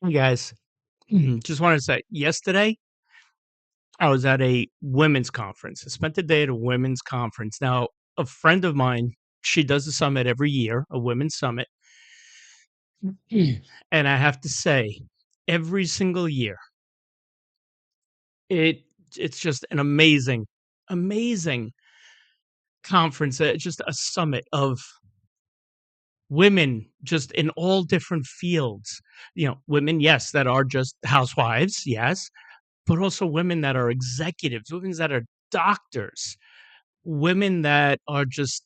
Hey guys, just wanted to say yesterday I was at a women's conference. I spent the day at a women's conference. Now, a friend of mine, she does a summit every year, a women's summit. And I have to say, every single year, it it's just an amazing conference. Just a summit of women just in all different fields. Women, yes, that are just housewives, yes, but also women that are executives, women that are doctors, women that are just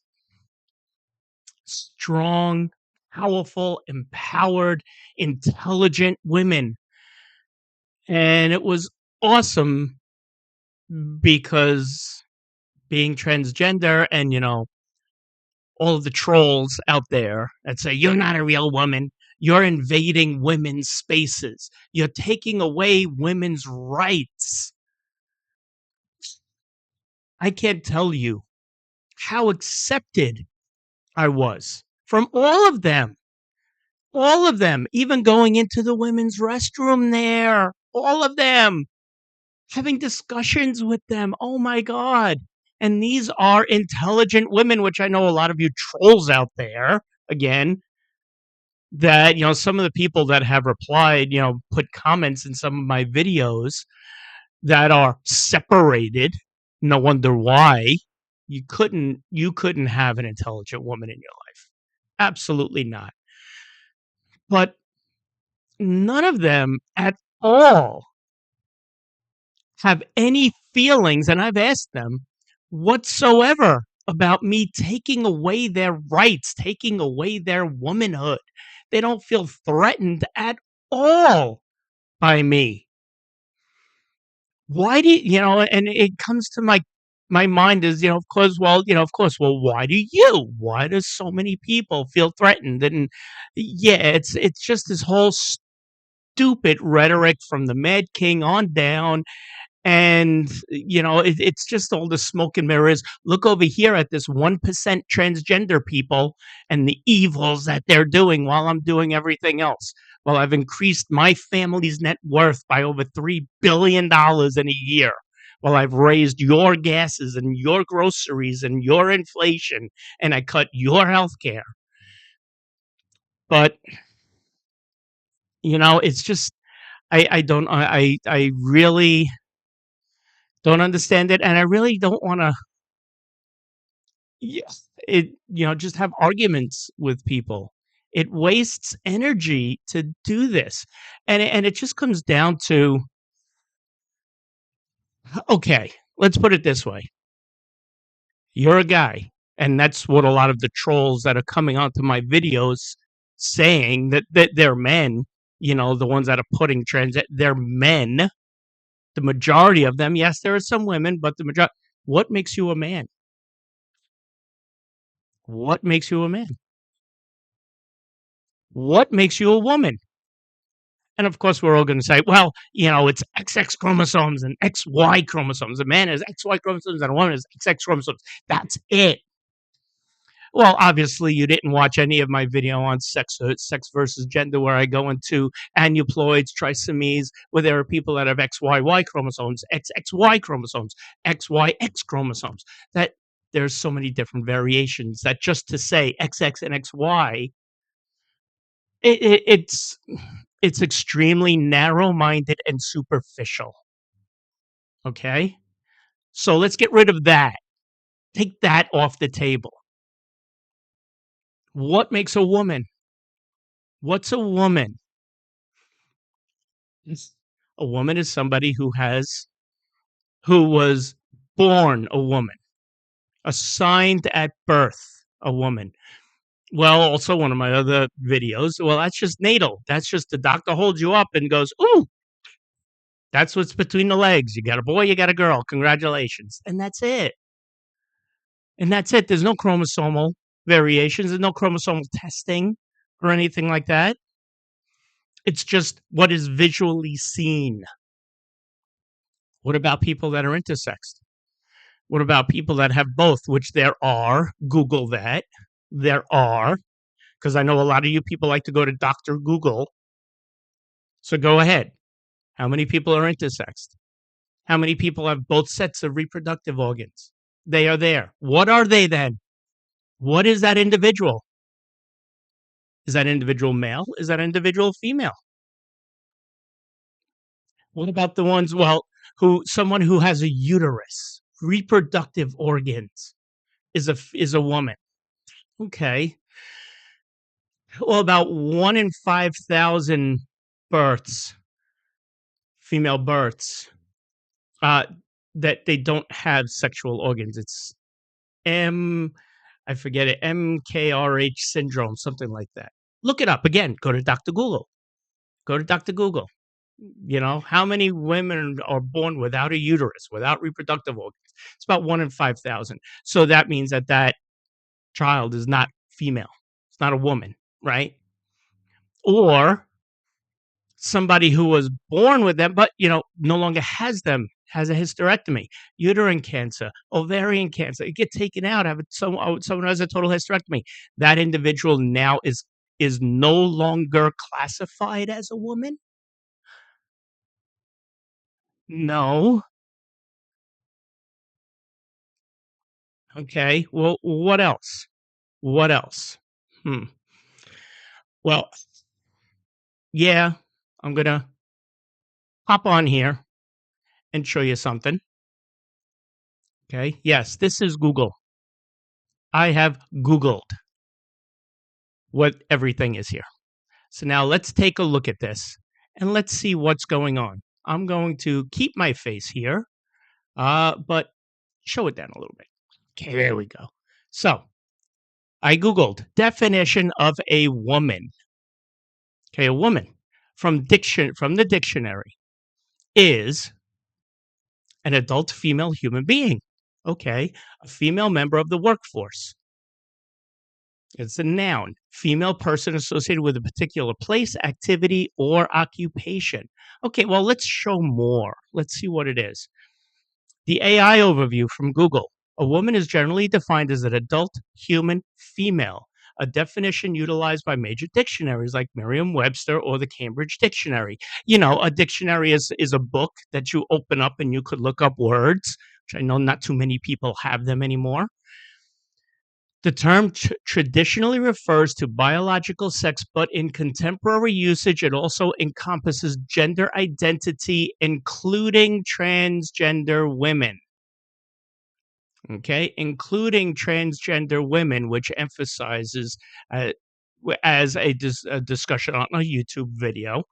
strong, powerful, empowered, intelligent women. And it was awesome because being transgender and, all of the trolls out there that say, you're not a real woman, you're invading women's spaces, you're taking away women's rights. I can't tell you how accepted I was from all of them, even going into the women's restroom there, all of them, having discussions with them. Oh my God. And these are intelligent women, which I know a lot of you trolls out there, again, that, some of the people that have replied, put comments in some of my videos that are separated. No wonder why. You couldn't have an intelligent woman in your life. Absolutely not. But none of them at all have any feelings, and I've asked them whatsoever about me taking away their rights, taking away their womanhood. They don't feel threatened at all by me. Why do and it comes to my mind is, of course, well, why do you? Why do so many people feel threatened? And yeah, it's just this whole stupid rhetoric from the Mad King on down. And it's just all the smoke and mirrors. Look over here at this 1% transgender people and the evils that they're doing while I'm doing everything else. Well, I've increased my family's net worth by over $3 billion in a year. Well, I've raised your gases and your groceries and your inflation, and I cut your health care. But it's just I really don't understand it, and I really don't want to. Yes, just have arguments with people. It wastes energy to do this, and it just comes down to, okay, let's put it this way: you're a guy, and that's what a lot of the trolls that are coming onto my videos saying, that they're men. The ones that are putting they're men. The majority of them, yes, there are some women, but the majority. What makes you a man? What makes you a man? What makes you a woman? And of course, we're all going to say, well, it's XX chromosomes and XY chromosomes. A man has XY chromosomes and a woman has XX chromosomes. That's it. Well, obviously, you didn't watch any of my video on sex versus gender, where I go into aneuploids, trisomies, where there are people that have XYY chromosomes, XXY chromosomes, XYX chromosomes. That there's so many different variations that just to say XX and XY, it's extremely narrow-minded and superficial. Okay? So let's get rid of that. Take that off the table. What makes a woman? What's a woman? A woman is somebody who was born a woman, assigned at birth a woman. Well, also one of my other videos, well, that's just natal. That's just the doctor holds you up and goes, "Ooh, that's what's between the legs. You got a boy, you got a girl. Congratulations." And that's it. And that's it. There's no chromosomal variations. There's no chromosomal testing or anything like that. It's just what is visually seen. What about people that are intersexed? What about people that have both, which there are? Google that. There are, because I know a lot of you people like to go to Dr. Google. So go ahead. How many people are intersexed? How many people have both sets of reproductive organs? They are there. What are they then? What is that individual? Is that individual male? Is that individual female? What about the ones, well, who someone who has a uterus, reproductive organs is a woman. Okay. Well, about 1 in 5,000 births, female births, uh, that they don't have sexual organs. It's M, I forget it, MKRH syndrome, something like that. Look it up again. Go to Dr. Google. Go to Dr. Google. How many women are born without a uterus, without reproductive organs? It's about 1 in 5,000. So that means that that child is not female. It's not a woman, right? Or somebody who was born with them, but no longer has them, has a hysterectomy, uterine cancer, ovarian cancer. It get taken out. Have someone who has a total hysterectomy. That individual now is no longer classified as a woman. No. Okay. Well, what else? What else? Hmm. Well, yeah, I'm gonna hop on here and show you something. Okay. Yes, this is Google. I have Googled what everything is here. So now let's take a look at this and let's see what's going on. I'm going to keep my face here, but show it down a little bit. Okay, there we go. So I Googled definition of a woman. Okay, a woman from the dictionary is an adult female human being. Okay, a female member of the workforce. It's a noun. Female person associated with a particular place, activity, or occupation. Okay, well, let's show more. Let's see what it is. The AI overview from Google. A woman is generally defined as an adult human female, a definition utilized by major dictionaries like Merriam-Webster or the Cambridge Dictionary. A dictionary is a book that you open up and you could look up words, which I know not too many people have them anymore. The term traditionally refers to biological sex, but in contemporary usage, it also encompasses gender identity, including transgender women. Okay, including transgender women, which emphasizes uh, as a discussion on a YouTube video,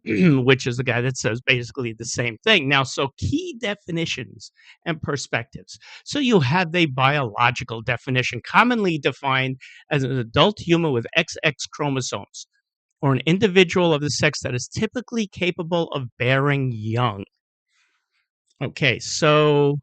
which is the guy that says basically the same thing. Now, so key definitions and perspectives. So you have the biological definition, commonly defined as an adult human with XX chromosomes, or an individual of the sex that is typically capable of bearing young. Okay, so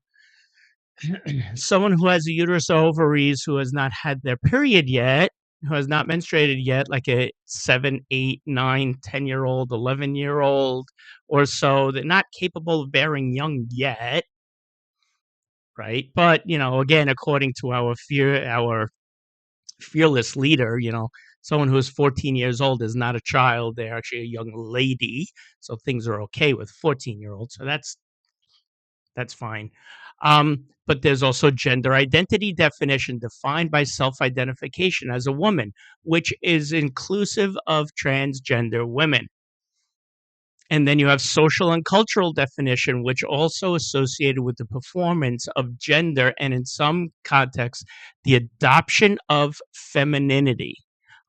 someone who has a uterus or ovaries who has not had their period yet, who has not menstruated yet, like a 7, 8, 9, 10-year old, 11-year-old or so, they're not capable of bearing young yet, right? But, again, according to our fearless leader, someone who is 14 years old is not a child. They're actually a young lady. So things are okay with 14-year-olds. So that's fine. But there's also gender identity definition defined by self-identification as a woman, which is inclusive of transgender women. And then you have social and cultural definition, which also associated with the performance of gender and in some contexts, the adoption of femininity.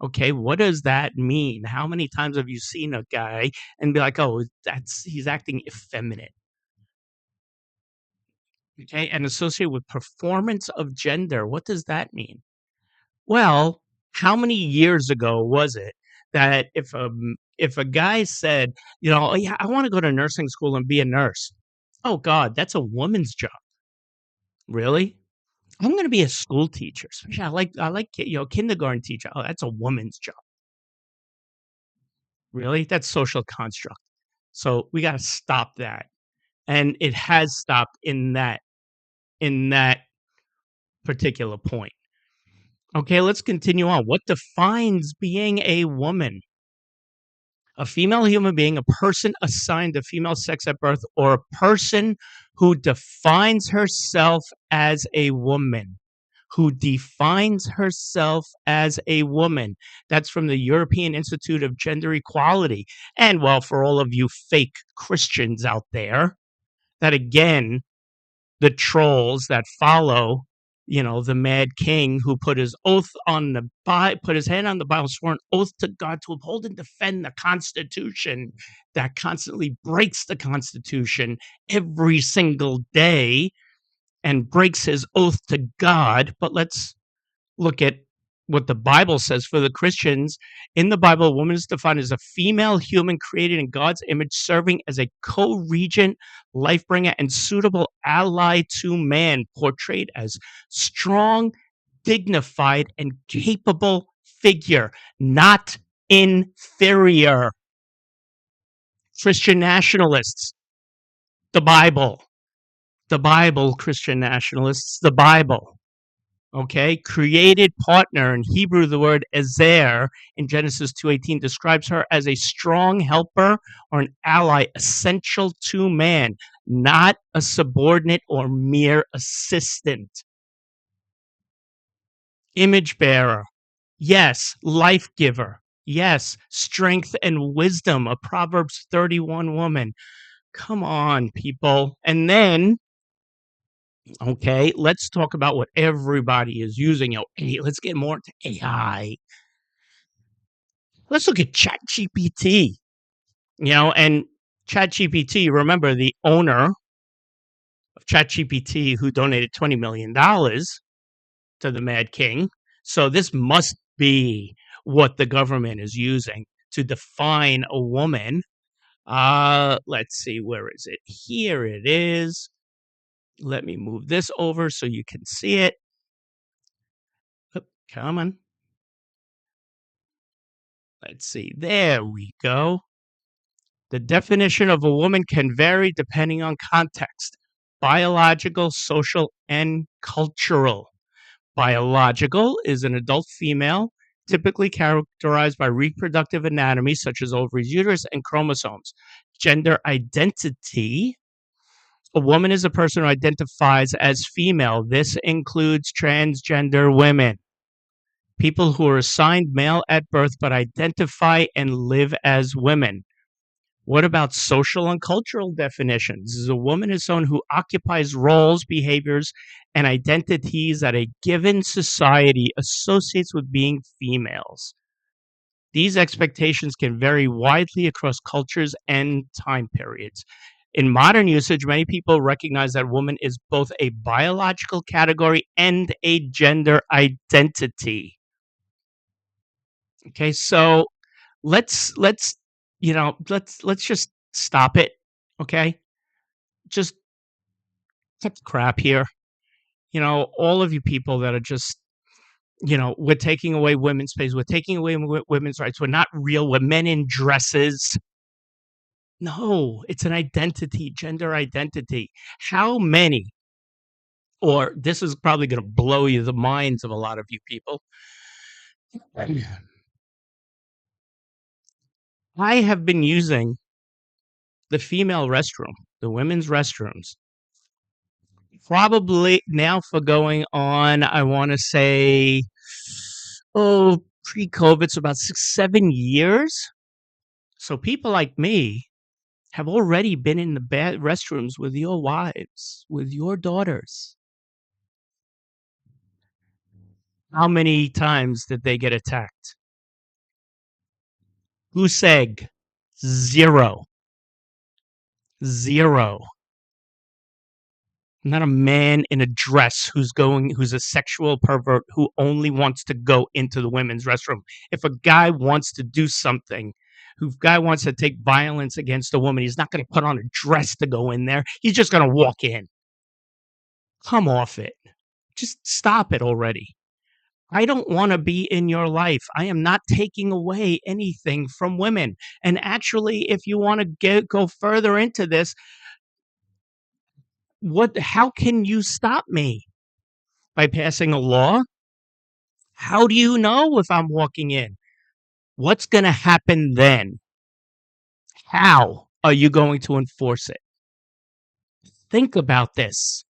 Okay, what does that mean? How many times have you seen a guy and be like, oh, he's acting effeminate? Okay, and associated with performance of gender. What does that mean? Well, how many years ago was it that if a guy said, "Oh, yeah, I wanna go to nursing school and be a nurse." Oh god, that's a woman's job. Really? I'm gonna be a school teacher. Especially I like kindergarten teacher. Oh, that's a woman's job. Really? That's social construct. So we gotta stop that. And it has stopped in that particular point. Okay, let's continue on. What defines being a woman? A female human being, a person assigned a female sex at birth, or a person who defines herself as a woman. Who defines herself as a woman. That's from the European Institute of Gender Equality. And well, for all of you fake Christians out there, that again, the trolls that follow, the mad king who put his oath on the put his hand on the Bible, swore an oath to God to uphold and defend the Constitution, that constantly breaks the Constitution every single day and breaks his oath to God. But let's look at what the Bible says for the Christians. In the Bible, a woman is defined as a female human created in God's image, serving as a co-regent, life bringer, and suitable ally to man, portrayed as strong, dignified, and capable figure, not inferior. Christian nationalists, the Bible. The Bible, Christian nationalists, the Bible. Okay, created partner, in Hebrew the word ezer in Genesis 2:18 describes her as a strong helper or an ally essential to man, not a subordinate or mere assistant. Image bearer, yes. Life giver, yes. Strength and wisdom, a Proverbs 31 woman. Come on, people. And then, okay, let's talk about what everybody is using. Let's get more into AI. Let's look at ChatGPT. And ChatGPT, remember the owner of ChatGPT who donated $20 million to the Mad King. So this must be what the government is using to define a woman. Let's see, where is it? Here it is. Let me move this over so you can see it. Come on. Let's see. There we go. The definition of a woman can vary depending on context: biological, social, and cultural. Biological is an adult female, typically characterized by reproductive anatomy such as ovaries, uterus, and chromosomes. Gender identity: a woman is a person who identifies as female. This includes transgender women, people who are assigned male at birth but identify and live as women. What about social and cultural definitions? A woman is someone who occupies roles, behaviors, and identities that a given society associates with being females. These expectations can vary widely across cultures and time periods. In modern usage, many people recognize that woman is both a biological category and a gender identity. Okay, so let's let's just stop it. Okay, just cut the crap here. All of you people that are just, we're taking away women's space, we're taking away women's rights, we're not real, we're men in dresses. No, it's an identity, gender identity. How many, or this is probably going to blow you the minds of a lot of you people. I have been using the female restroom, the women's restrooms, probably now for going on, I want to say, pre-COVID, so about 6-7 years. So people like me have already been in the bad restrooms with your wives, with your daughters. How many times did they get attacked? Goose egg. Zero. I'm not a man in a dress who's a sexual pervert who only wants to go into the women's restroom. If a guy wants to do something, if a guy wants to take violence against a woman, he's not going to put on a dress to go in there. He's just going to walk in. Come off it. Just stop it already. I don't want to be in your life. I am not taking away anything from women. And actually, if you want to go further into this, how can you stop me? By passing a law? How do you know if I'm walking in? What's going to happen then? How are you going to enforce it? Think about this.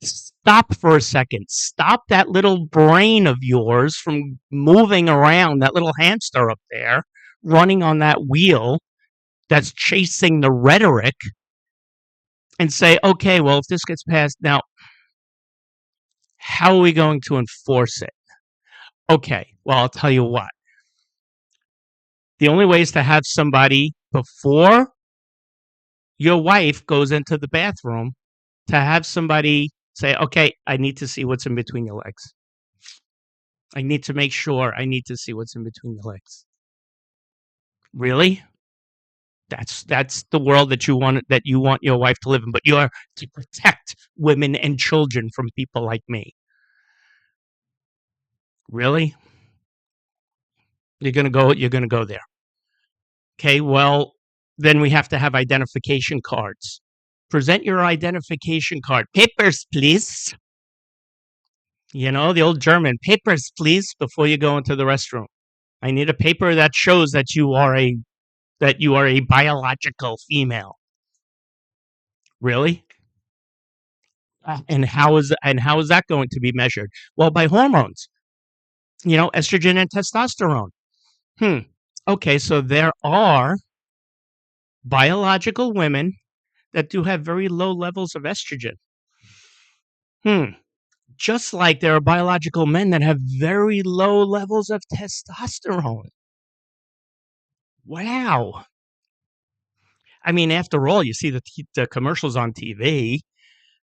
Stop for a second. Stop that little brain of yours from moving around, that little hamster up there, running on that wheel that's chasing the rhetoric, and say, okay, well, if this gets passed, now, how are we going to enforce it? Okay, well, I'll tell you what. The only way is to have somebody, before your wife goes into the bathroom, to have somebody say, okay, I need to see what's in between your legs. I need to make sure I need to see what's in between your legs. Really? That's the world that you want your wife to live in, but you are to protect women and children from people like me. Really? You're gonna go there. Okay, well, then we have to have identification cards. Present your identification card. Papers, please. You know, the old German, papers, please, before you go into the restroom. I need a paper that shows that you are a biological female. Really? And how is that going to be measured? Well, by hormones. You know, estrogen and testosterone. Okay, so there are biological women that do have very low levels of estrogen. Just like there are biological men that have very low levels of testosterone. Wow. I mean, after all, you see the commercials on TV.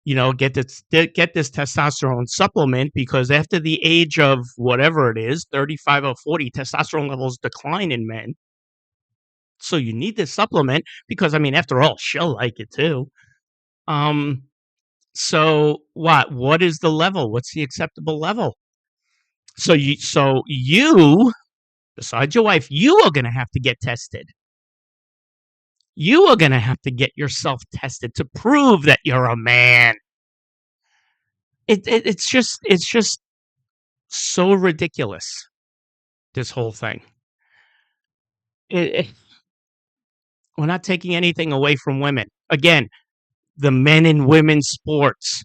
You know, get this testosterone supplement, because after the age of whatever it is, 35 or 40, testosterone levels decline in men. So you need this supplement because, I mean, after all, she'll like it too. So what is the level? What's the acceptable level? So you, besides your wife, you are going to have to get tested. You are going to have to get yourself tested to prove that you're a man. It's just so ridiculous, this whole thing. We're not taking anything away from women. Again, the men and women's sports.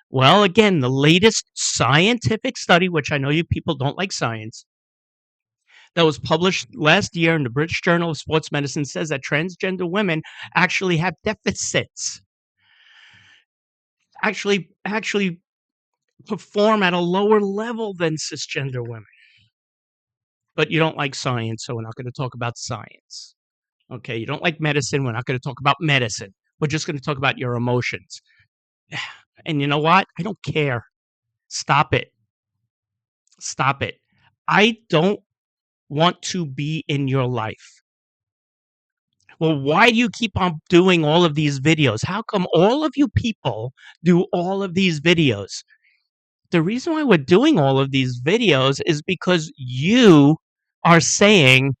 Well, again, the latest scientific study, which I know you people don't like science, that was published last year in the British Journal of Sports Medicine, says that transgender women actually have deficits. Actually perform at a lower level than cisgender women. But you don't like science, so we're not going to talk about science. Okay, you don't like medicine, we're not going to talk about medicine. We're just going to talk about your emotions. And you know what? I don't care. Stop it. Stop it. I don't want to be in your life. Well, why do you keep on doing all of these videos? How come all of you people do all of these videos? The reason why we're doing all of these videos is because you are saying,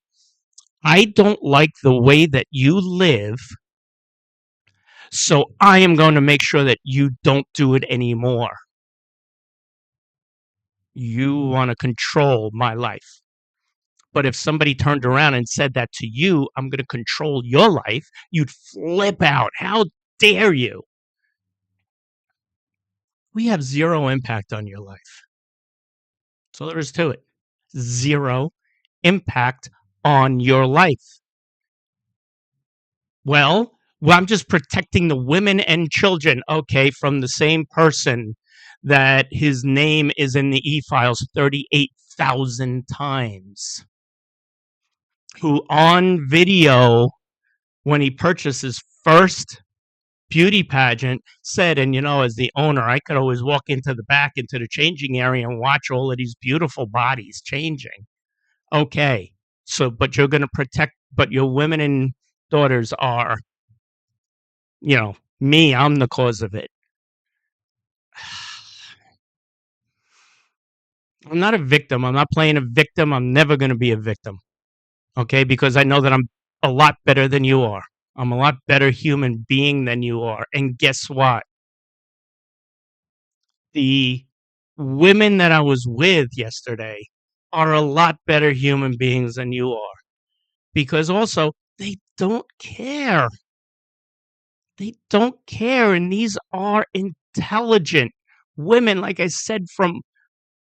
I don't like the way that you live, so I am going to make sure that you don't do it anymore. You want to control my life. But if somebody turned around and said that to you, I'm going to control your life, you'd flip out. How dare you? We have zero impact on your life. That's all there is to it. Zero impact on your life. Well, I'm just protecting the women and children, okay, from the same person that his name is in the e-files 38,000 times, who on video, when he purchased his first beauty pageant, said, and you know, as the owner, I could always walk into the back, into the changing area, and watch all of these beautiful bodies changing. Okay, so, but you're going to protect, but your women and daughters are, you know, me, I'm the cause of it. I'm not a victim. I'm not playing a victim. I'm never going to be a victim. Okay, because I know that I'm a lot better than you are. I'm a lot better human being than you are. And guess what? The women that I was with yesterday are a lot better human beings than you are. Because also, they don't care. They don't care. And these are intelligent women, like I said, from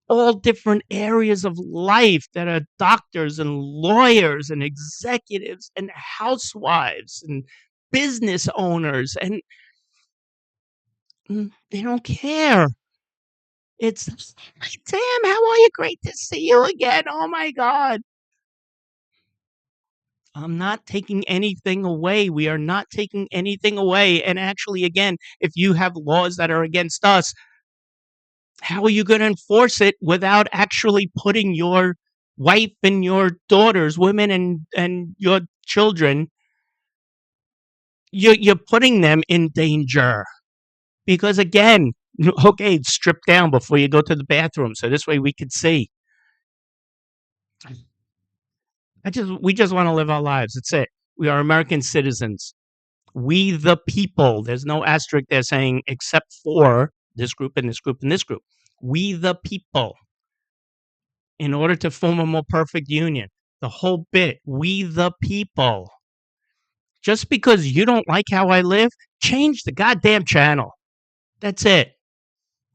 all different areas of life that are doctors and lawyers and executives and housewives and business owners. And they don't care. It's like, damn, how are you? Great to see you again. Oh my God. I'm not taking anything away. We are not taking anything away. And actually, again, if you have laws that are against us, how are you going to enforce it without actually putting your wife and your daughters, women and your children, you're putting them in danger? Because again, okay, strip down before you go to the bathroom, so this way we could see. We just want to live our lives. That's it. We are American citizens. We the people. There's no asterisk there saying except for this group and this group and this group. We the people. In order to form a more perfect union. The whole bit. We the people. Just because you don't like how I live, change the goddamn channel. That's it.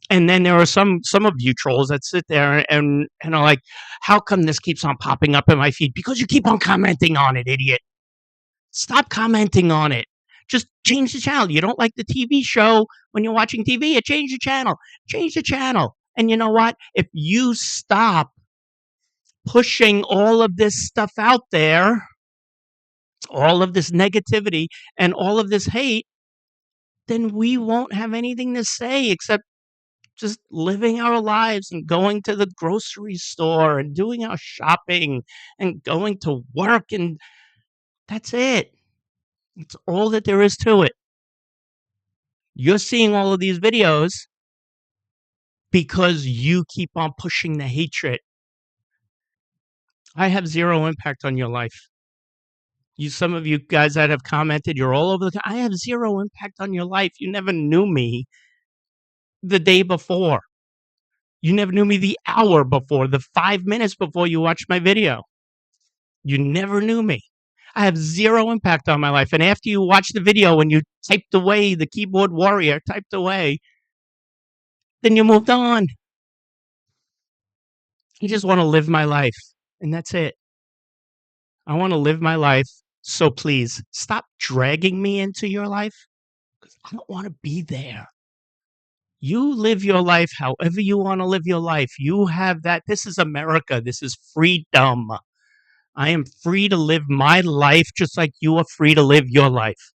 And then there are some of you trolls that sit there and are like, how come this keeps on popping up in my feed? Because you keep on commenting on it, idiot. Stop commenting on it. Just change the channel. You don't like the TV show when you're watching TV, you change the channel. Change the channel. And you know what? If you stop pushing all of this stuff out there, all of this negativity and all of this hate, then we won't have anything to say except just living our lives and going to the grocery store and doing our shopping and going to work. And that's it. It's all that there is to it. You're seeing all of these videos because you keep on pushing the hatred. I have zero impact on your life. Some of you guys that have commented, you're all over the. I have zero impact on your life. You never knew me the day before. You never knew me the hour before, the 5 minutes before you watched my video. You never knew me. I have zero impact on my life. And after you watch the video, when you typed away, the keyboard warrior typed away, then you moved on. I just want to live my life. And that's it. I want to live my life. So please stop dragging me into your life because I don't want to be there. You live your life however you want to live your life. You have that. This is America. This is freedom. I am free to live my life just like you are free to live your life.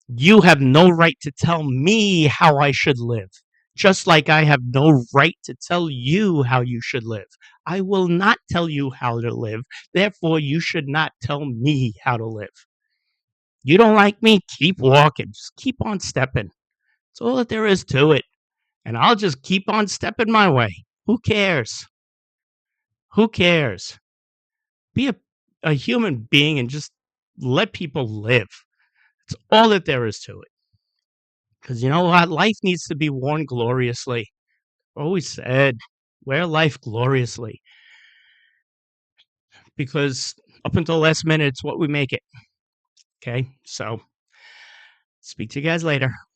You have no right to tell me how I should live, just like I have no right to tell you how you should live. I will not tell you how to live. Therefore, you should not tell me how to live. You don't like me? Keep walking. Just keep on stepping. That's all that there is to it. And I'll just keep on stepping my way. Who cares? Who cares? Be a human being and just let people live. It's all that there is to it. Because you know what? Life needs to be worn gloriously. Always said, wear life gloriously. Because up until last minute, it's what we make it. Okay? So, speak to you guys later.